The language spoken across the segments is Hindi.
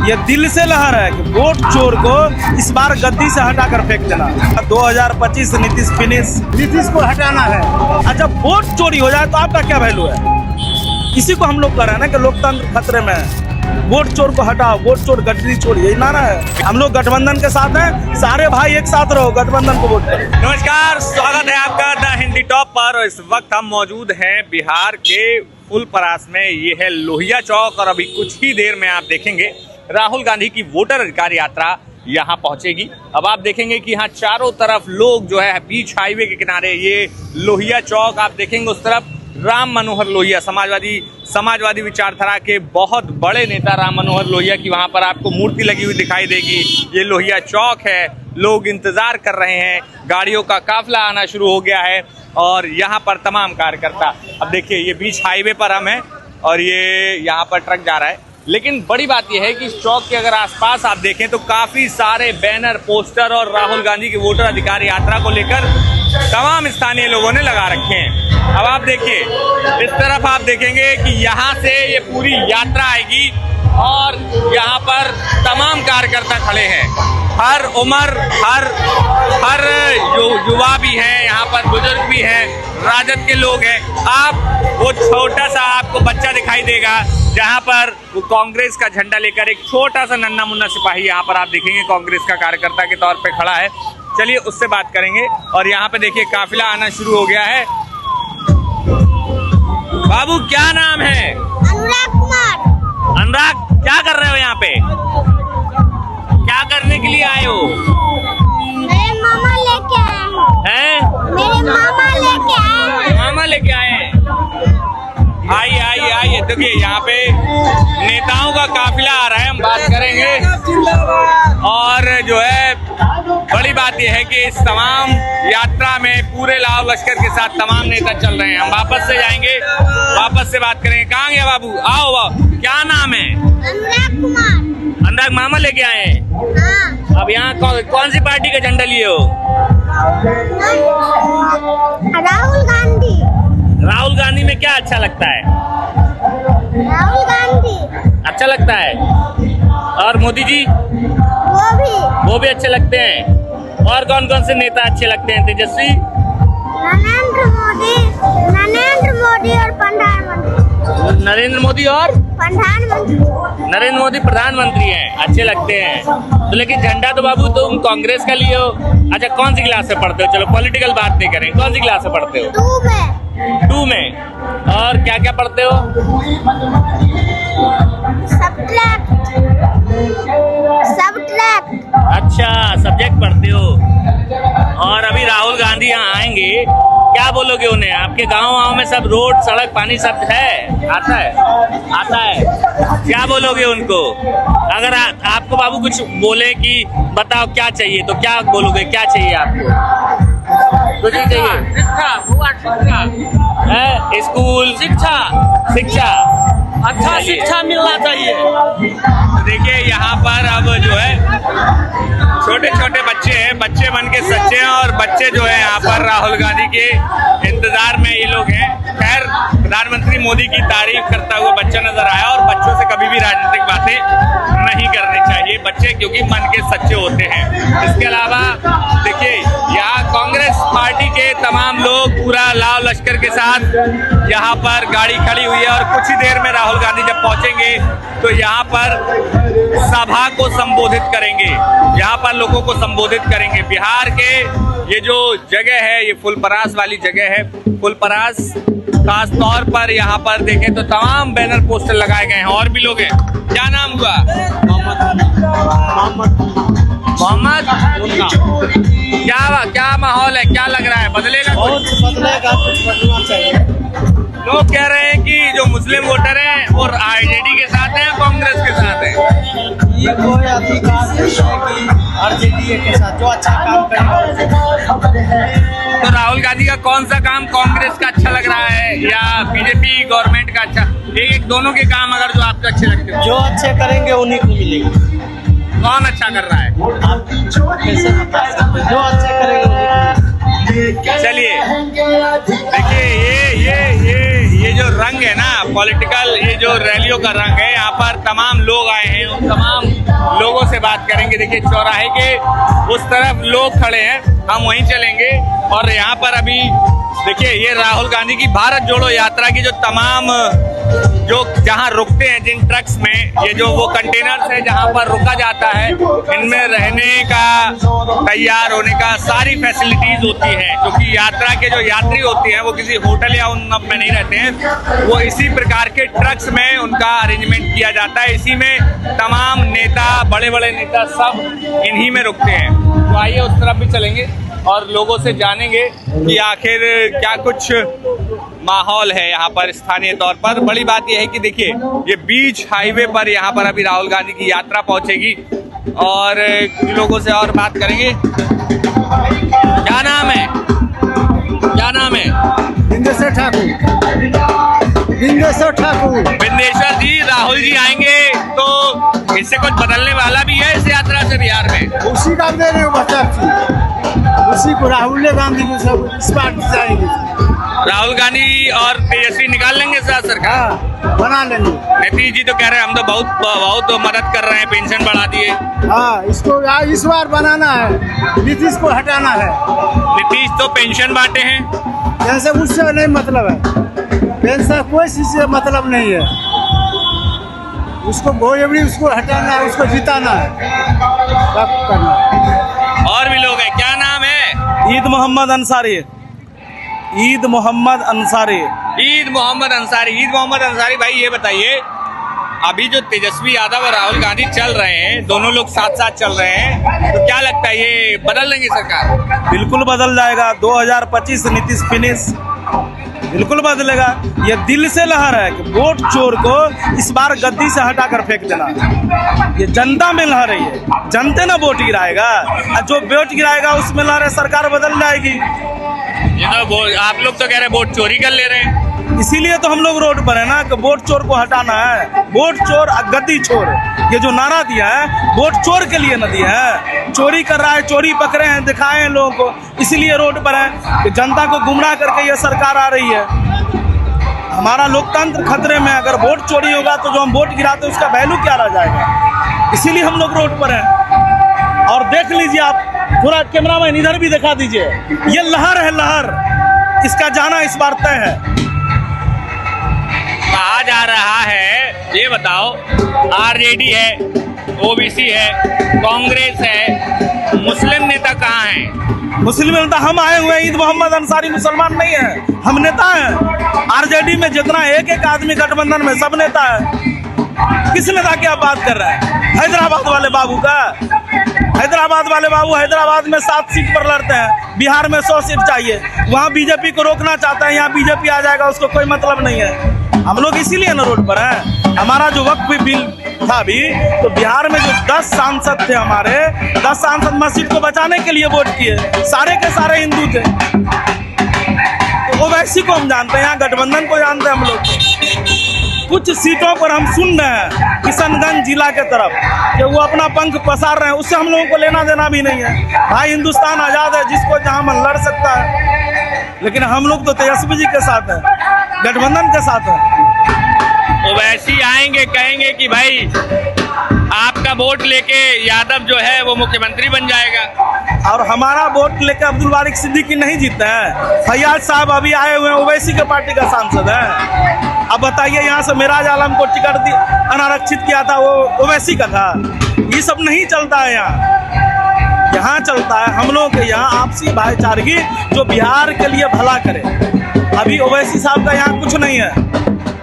ये दिल से लहर है कि वोट चोर को इस बार गद्दी से हटाकर फेंक देना। 2025 नीतीश फिनिश, नीतीश को हटाना है। अच्छा वोट चोरी हो जाए तो आपका क्या वैल्यू है? इसी को हम लोग कह रहे हैं ना कि लोकतंत्र खतरे में है। वोट चोर को हटाओ, वोट चोर गद्दी चोर, यही नारा है। हम लोग गठबंधन के साथ हैं, सारे भाई एक साथ रहो, गठबंधन को वोट करो। नमस्कार, स्वागत है आपका द हिंदी टॉप पर। इस वक्त हम मौजूद हैं बिहार के फुलपरास में। ये है लोहिया चौक और अभी कुछ ही देर में आप देखेंगे राहुल गांधी की वोटर अधिकार यात्रा यहाँ पहुंचेगी। अब आप देखेंगे कि यहाँ चारों तरफ लोग जो है बीच हाईवे के किनारे, ये लोहिया चौक आप देखेंगे, उस तरफ राम मनोहर लोहिया समाजवादी विचारधारा के बहुत बड़े नेता राम मनोहर लोहिया की वहाँ पर आपको मूर्ति लगी हुई दिखाई देगी। ये लोहिया चौक है, लोग इंतजार कर रहे हैं, गाड़ियों का काफिला आना शुरू हो गया है और यहाँ पर तमाम कार्यकर्ता। अब देखिए ये बीच हाईवे पर हम हैं और ये यहाँ पर ट्रक जा रहा है। लेकिन बड़ी बात यह है कि इस चौक के अगर आसपास आप देखें तो काफी सारे बैनर, पोस्टर और राहुल गांधी की वोटर अधिकार यात्रा को लेकर तमाम स्थानीय लोगों ने लगा रखे हैं। अब आप देखिए इस तरफ आप देखेंगे कि यहाँ से ये पूरी यात्रा आएगी और यहाँ पर तमाम कार्यकर्ता खड़े हैं। हर उम्र, हर युवा भी हैं, यहाँ पर बुजुर्ग भी हैं, राजद के लोग हैं। आप वो छोटा सा आपको बच्चा दिखाई देगा जहाँ पर वो कांग्रेस का झंडा लेकर एक छोटा सा नन्ना मुन्ना सिपाही यहाँ पर आप देखेंगे कांग्रेस का कार्यकर्ता के तौर पे खड़ा है। चलिए उससे बात करेंगे। और यहाँ पे देखिए काफिला आना शुरू हो गया है। बाबू क्या नाम है? अनुराग कुमार। अनुराग, क्या कर रहे हो यहाँ पे? क्या करने के लिए आए हो? मेरे मामा लेके आए हैं? मेरे मामा लेके आए। मामा लेके आए हैं। आइए देखिए यहाँ पे नेताओं का काफिला आ रहा है, हम बात करेंगे। और जो है बड़ी बात यह है कि इस तमाम यात्रा में पूरे लाव लश्कर के साथ तमाम नेता चल रहे हैं। हम वापस से जाएंगे, वापस से बात करेंगे। कहाँ गया बाबू? आओ बाबू, क्या नाम है? अनुराग कुमार। अनुराग, मामा लेके आए हैं? हाँ। अब यहाँ कौन सी पार्टी का झंडा लिए हो? राहुल गांधी। राहुल गांधी में क्या अच्छा लगता है? राहुल गांधी अच्छा लगता है। और मोदी जी? वो भी अच्छे लगते हैं। और कौन कौन से नेता अच्छे लगते हैं? तेजस्वी, नरेंद्र मोदी और प्रधानमंत्री। नरेंद्र मोदी और प्रधानमंत्री। नरेंद्र मोदी प्रधानमंत्री हैं, अच्छे लगते हैं। तो लेकिन झंडा तो बाबू तुम कांग्रेस का लिए हो। अच्छा कौन सी क्लास से पढ़ते हो? चलो पॉलिटिकल बात नहीं करें, कौन सी क्लास से पढ़ते हो? 2 में। और क्या क्या पढ़ते हो? सब्जेक्ट। अच्छा सब्जेक्ट पढ़ते हो। और अभी राहुल गांधी यहाँ आएंगे, क्या बोलोगे उन्हें? आपके गांव में सब रोड, सड़क, पानी सब है? आता है। क्या बोलोगे उनको? अगर आपको बाबू कुछ बोले कि बताओ क्या चाहिए, तो क्या बोलोगे? क्या चाहिए आपको? कुछ नहीं चाहिए? शिक्षा है, स्कूल, शिक्षा अच्छा शिक्षा मिलना चाहिए। तो देखिए यहाँ पर अब जो है छोटे छोटे बच्चे हैं, बच्चे बन के सच्चे हैं और बच्चे जो है यहाँ पर राहुल गांधी के इंतजार में ये लोग हैं। खैर प्रधानमंत्री मोदी की तारीफ करता हुआ बच्चा नजर आया। और बच्चों से कभी भी राजनीतिक बातें नहीं करनी चाहिए बच्चे, क्योंकि मन के सच्चे होते हैं। इसके अलावा देखिए यहाँ कांग्रेस पार्टी के तमाम लोग पूरा लाव लश्कर के साथ यहाँ पर गाड़ी खड़ी हुई है। और कुछ ही देर में राहुल गांधी जब पहुंचेंगे तो यहाँ पर सभा को संबोधित करेंगे, यहाँ पर लोगों को संबोधित करेंगे। बिहार के ये जो जगह है, ये फुलपरास वाली जगह है। फुलपरास खास तौर पर यहाँ पर देखें तो तमाम बैनर, पोस्टर लगाए गए हैं। और भी लोग हैं। क्या नाम हुआ? मोहम्मद। क्या माहौल है? क्या लग रहा है? बदलेगा कुछ? कुछ बदलना चाहिए। लोग कह रहे हैं कि जो मुस्लिम वोटर हैं वो आरजेडी के साथ हैं, कांग्रेस के साथ हैं। ये कोई अधिकार नहीं है कि आरजेडी के साथ जो अच्छा काम करेगा। तो राहुल गांधी का कौन सा काम कांग्रेस का अच्छा लग रहा है या बीजेपी गवर्नमेंट का अच्छा? एक दोनों के काम अगर जो आपको अच्छे लगते हैं, जो अच्छे करेंगे उन्हीं को मिलेगा। कौन अच्छा कर रहा है? आप कैसे बता सकते हैं? जो अच्छे करेंगे उन्हीं को। चलिए देखिए ये जो रंग है ना पॉलिटिकल, ये जो रैलियों का रंग है, यहाँ पर तमाम लोग आए हैं, तमाम से बात करेंगे। देखिए चौराहे के उस तरफ लोग खड़े हैं, हम वहीं चलेंगे। और यहाँ पर अभी देखिए ये राहुल गांधी की भारत जोड़ो यात्रा की जो तमाम जो जहाँ रुकते हैं जिन ट्रक्स में, ये जो वो कंटेनर्स है जहाँ पर रुका जाता है, इनमें रहने का, तैयार होने का सारी फैसिलिटीज होती है। क्योंकि यात्रा के जो यात्री होते हैं वो किसी होटल या उन में नहीं रहते हैं, वो इसी प्रकार के ट्रक्स में उनका अरेंजमेंट किया जाता है। इसी में तमाम नेता, बड़े बड़े नेता सब इन्हीं में रुकते हैं। तो आइए उस तरफ भी चलेंगे और लोगों से जानेंगे कि आखिर क्या कुछ माहौल है यहाँ पर स्थानीय तौर पर। बड़ी बात यह है कि देखिए ये बीच हाईवे पर यहाँ पर अभी राहुल गांधी की यात्रा पहुंचेगी और कुछ लोगों से और बात करेंगे। क्या नाम है, क्या नाम है? बिंदेश्वर ठाकुर। बिंदेश्वर ठाकुर। बिंदेश्वर जी, राहुल जी आएंगे तो इससे कुछ बदलने वाला भी है इस यात्रा से बिहार में? उसी का दे रहे हो बच्चा, उसी को राहुल गांधी को सब इस बार जाएंगे। राहुल गांधी और तेजस्वी निकाल लेंगे साथ सरकार, बना लेंगे। नीतीश जी तो कह रहे हैं हम तो बहुत मदद कर रहे हैं, पेंशन बढ़ा दिए। हाँ, इसको इस बार बनाना है, नीतीश को हटाना है। नीतीश तो पेंशन बांटे हैं, जैसे उससे नहीं मतलब है, पेंशन कोई चीज से मतलब नहीं है। उसको गोएबड़ी उसको हटाना है, उसको जिताना है, सब करना है। और भी लोग हैं, क्या नाम है? ईद मोहम्मद अंसारी। ईद मोहम्मद अंसारी। ईद मोहम्मद अंसारी। ईद मोहम्मद अंसारी भाई, ये बताइए अभी जो तेजस्वी यादव और राहुल गांधी चल रहे हैं, दोनों लोग साथ साथ चल रहे हैं, तो क्या लगता है ये बदल देंगे सरकार? बिल्कुल बदल जाएगा। 2025 नीतीश फिनिश, बिल्कुल बदलेगा। ये दिल से लहर है कि वोट चोर को इस बार गद्दी से हटाकर फेंक देना। ये जनता में लहर है, जनते ना वोट गिराएगा, और जो वोट गिराएगा उसमें लहर है, सरकार बदल जाएगी। ये तो आप लोग तो कह रहे हैं वोट चोरी कर ले रहे हैं, इसीलिए तो हम लोग रोड पर है ना कि वोट चोर को हटाना है। वोट चोर और गद्दी चोर, ये जो नारा दिया है वोट चोर के लिए न दिया है। चोरी कर रहा है, चोरी पकड़े हैं, दिखाए हैं लोगों को, इसीलिए रोड पर है कि जनता को गुमराह करके ये सरकार आ रही है। हमारा लोकतंत्र खतरे में। अगर वोट चोरी होगा तो जो हम वोट गिराते हैं उसका वैल्यू क्या रह जाएगा। इसीलिए हम लोग रोड पर हैं। और देख लीजिए आप, थोड़ा कैमरामैन इधर भी दिखा दीजिए, ये लहर है, लहर, इसका जाना इस बार तय है। कहा जा रहा है, ये बताओ, आरजेडी है, ओबीसी है, कांग्रेस है, मुस्लिम नेता कहाँ हैं? मुस्लिम नेता हम आए हुए हैं। ईद मोहम्मद अंसारी मुसलमान नहीं है, हम नेता हैं। आरजेडी में जितना एक एक आदमी गठबंधन में सब नेता है। किस नेता की आप बात कर रहे हैं? हैदराबाद वाले बाबू का? हैदराबाद वाले बाबू हैदराबाद में 7 सीट पर लड़ते हैं, बिहार में 100 सीट चाहिए। वहाँ बीजेपी को रोकना चाहता है, यहाँ बीजेपी आ जाएगा, उसको कोई मतलब नहीं है। हम लोग इसीलिए ना रोड पर हैं। हमारा जो वक्फ बिल था अभी, तो बिहार में जो 10 सांसद थे हमारे, 10 सांसद मस्जिद को बचाने के लिए वोट किए, सारे के सारे हिंदू थे। तो ओवैसी को हम जानते हैं, यहाँ गठबंधन को जानते हैं हम लोग। कुछ सीटों पर हम सुन रहे हैं किशनगंज जिला के तरफ कि वो अपना पंख पसार रहे हैं, उससे हम लोगों को लेना देना भी नहीं है। भाई हिंदुस्तान आज़ाद है, जिसको जहाँ मन लड़ सकता है। लेकिन हम लोग तो तेजस्वी जी के साथ हैं, गठबंधन के साथ हैं। ओवैसी आएंगे, कहेंगे कि भाई आपका वोट लेके यादव जो है वो मुख्यमंत्री बन जाएगा। और हमारा वोट लेके अब्दुल बारिक सिद्दीकी नहीं जीते हैं। फैयाज साहब अभी आए हुए हैं, ओवैसी के पार्टी का सांसद है। अब बताइए, यहाँ से मिराज आलम को टिकट अनारक्षित किया था, वो ओवैसी का था। ये सब नहीं चलता है यहाँ। यहाँ चलता है हम लोगों के यहाँ आपसी भाईचारगी, जो बिहार के लिए भला करे। अभी ओवैसी साहब का यहाँ कुछ नहीं है,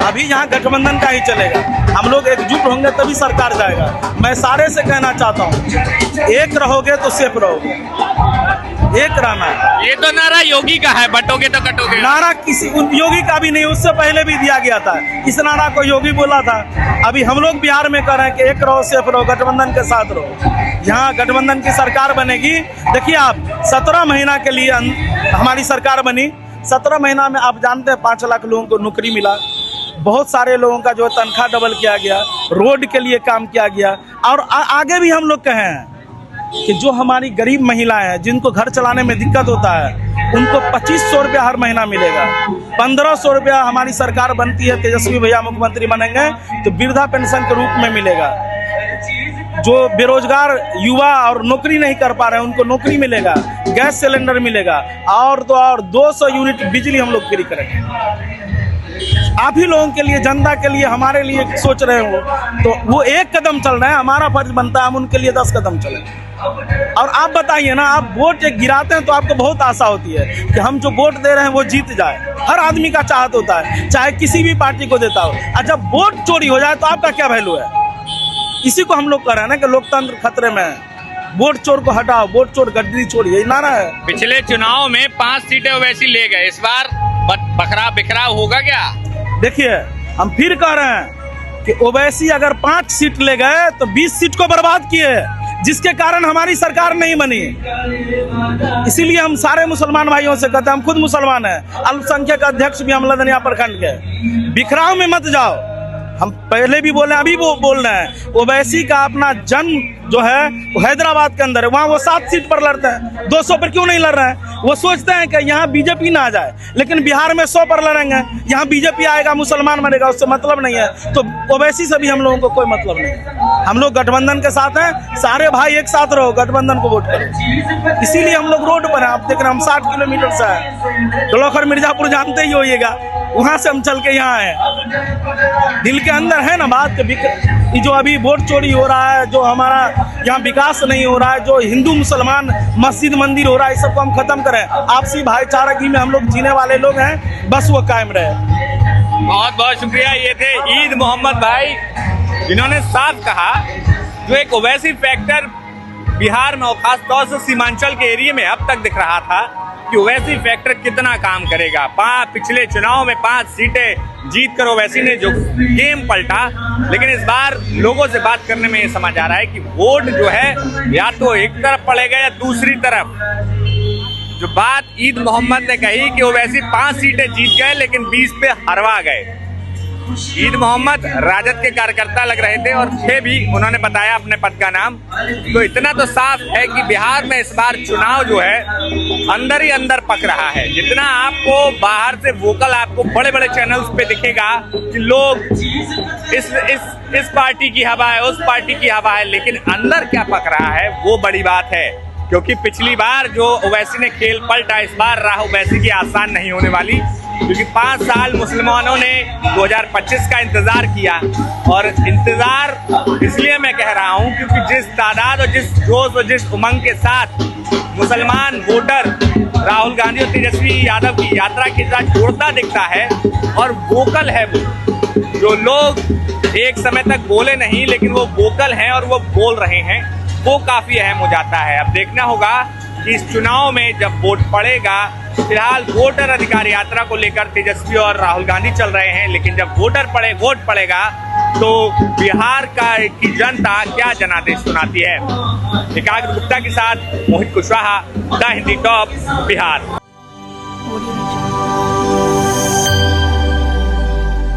अभी यहाँ गठबंधन का ही चलेगा। हम लोग एकजुट होंगे तभी सरकार जाएगा। मैं सारे से कहना चाहता हूँ, एक रहोगे तो सेफ रहोगे, एक रहना है। ये तो नारा योगी का है, बटोगे तो कटोगे। नारा किसी योगी का भी नहीं, उससे पहले भी दिया गया था। इस नारा को योगी बोला था। अभी हम लोग बिहार में कर रहे हैं कि एक रहो, सेफ रहो, गठबंधन के साथ रहो। यहाँ गठबंधन की सरकार बनेगी। देखिए आप, 17 महीना के लिए हमारी सरकार बनी। 17 महीना में आप जानते हैं 5 लाख लोगों को नौकरी मिला, बहुत सारे लोगों का जो तनख्वाह डबल किया गया, रोड के लिए काम किया गया। और आगे भी हम लोग कहे हैं कि जो हमारी गरीब महिलाएं हैं, जिनको घर चलाने में दिक्कत होता है, उनको 2500 रुपया हर महीना मिलेगा। 1500 रुपया हमारी सरकार बनती है, तेजस्वी भैया मुख्यमंत्री बनेंगे तो वृद्धा पेंशन के रूप में मिलेगा। जो बेरोजगार युवा और नौकरी नहीं कर पा रहे हैं उनको नौकरी मिलेगा, गैस सिलेंडर मिलेगा, और तो और 200 यूनिट बिजली हम लोग फ्री करेंगे। आप ही लोगों के लिए, जनता के लिए, हमारे लिए सोच रहे हो तो वो एक कदम चल रहे हैं, हमारा फर्ज बनता है हम उनके लिए 10 कदम चलें। और आप बताइए ना, आप वोट एक गिराते हैं तो आपको बहुत आशा होती है कि हम जो वोट दे रहे हैं वो जीत जाए। हर आदमी का चाहत होता है, चाहे किसी भी पार्टी को देता हो। और जब वोट चोरी हो जाए तो आपका क्या वैल्यू है? इसी को हम लोग कह रहे हैं ना कि लोकतंत्र खतरे में है। वोट चोर को हटाओ, वोट चोर गद्दी चोर, यही नारा है। पिछले चुनाव में 5 सीटें ओवैसी ले गए, इस बार बखरा बिखराव होगा क्या? देखिए, हम फिर कह रहे हैं कि ओवैसी अगर 5 सीट ले गए तो 20 सीट को बर्बाद किए, जिसके कारण हमारी सरकार नहीं बनी। इसीलिए हम सारे मुसलमान भाइयों से कहते हैं, हम खुद मुसलमान हैं, अल्पसंख्यक अध्यक्ष भी हम लदनिया प्रखंड के, बिखराव में मत जाओ। हम पहले भी बोले, अभी वो बोल रहे हैं, ओवैसी का अपना जन्म जो है वो हैदराबाद के अंदर है, वहाँ वो 7 सीट पर लड़ते हैं, 200 पर क्यों नहीं लड़ रहे हैं? वो सोचते हैं कि यहाँ बीजेपी ना आ जाए, लेकिन बिहार में 100 पर लड़ेंगे, यहाँ बीजेपी आएगा, मुसलमान मरेगा, उससे मतलब नहीं है। तो ओवैसी से भी हम लोगों को कोई मतलब नहीं है। हम लोग गठबंधन के साथ हैं, सारे भाई एक साथ रहो, गठबंधन को वोट करो। इसीलिए हम लोग रोड पर हैं। आप देख रहे हैं, हम 60 किलोमीटर से हैं, डोलाखर मिर्जापुर जानते ही होइएगा, वहाँ से हम चल के यहाँ आए। दिल के अंदर है ना बात कि जो अभी वोट चोरी हो रहा है, जो हमारा यहाँ विकास नहीं हो रहा है, जो हिंदू मुसलमान मस्जिद मंदिर हो रहा है, इस सबको हम खत्म करें। आपसी भाईचारगी में हम लोग जीने वाले लोग हैं, बस वो कायम रहे। बहुत बहुत शुक्रिया। ये थे ईद मोहम्मद भाई, जिन्होंने साफ कहा जो एक ओवैसी फैक्टर बिहार में और खास तौर से सीमांचल के एरिया में अब तक दिख रहा था कि ओवैसी फैक्टर कितना काम करेगा। पिछले चुनाव में 5 सीटें जीत कर ओवैसी ने जो गेम पलटा, लेकिन इस बार लोगों से बात करने में ये समझ आ रहा है कि वोट जो है या तो एक तरफ पड़ेगा या दूसरी तरफ। जो बात ईद मोहम्मद ने कही कि ओवैसी 5 सीटें जीत गए लेकिन 20 पे हरवा गए। ईद मोहम्मद राजद के कार्यकर्ता लग रहे थे और थे भी, उन्होंने बताया अपने पद का नाम। तो इतना तो साफ है कि बिहार में इस बार चुनाव जो है अंदर ही अंदर पक रहा है। जितना आपको बाहर से वोकल आपको बड़े बड़े चैनल्स पे दिखेगा कि लोग इस पार्टी की हवा है, उस पार्टी की हवा है, लेकिन अंदर क्या पक रहा है वो बड़ी बात है। क्योंकि पिछली बार जो ओवैसी ने खेल पलटा, इस बार राह ओवैसी की आसान नहीं होने वाली, क्योंकि 5 साल मुसलमानों ने 2025 का इंतजार किया। और इंतजार इसलिए मैं कह रहा हूं क्योंकि जिस तादाद और जिस जोश और जिस उमंग के साथ मुसलमान वोटर राहुल गांधी और तेजस्वी यादव की यात्रा के साथ जोड़ता दिखता है और वोकल है वो, जो लोग एक समय तक बोले नहीं लेकिन वो वोकल हैं और वो बोल रहे हैं, वो काफी अहम हो जाता है। अब देखना होगा कि इस चुनाव में जब वोट पड़ेगा, फिलहाल वोटर अधिकार यात्रा को लेकर तेजस्वी और राहुल गांधी चल रहे हैं, लेकिन जब वोट पड़ेगा तो बिहार की जनता क्या जनादेश सुनाती है। एकाग्र गुप्ता के साथ मोहित कुशवाहा, द हिंदी टॉप, बिहार।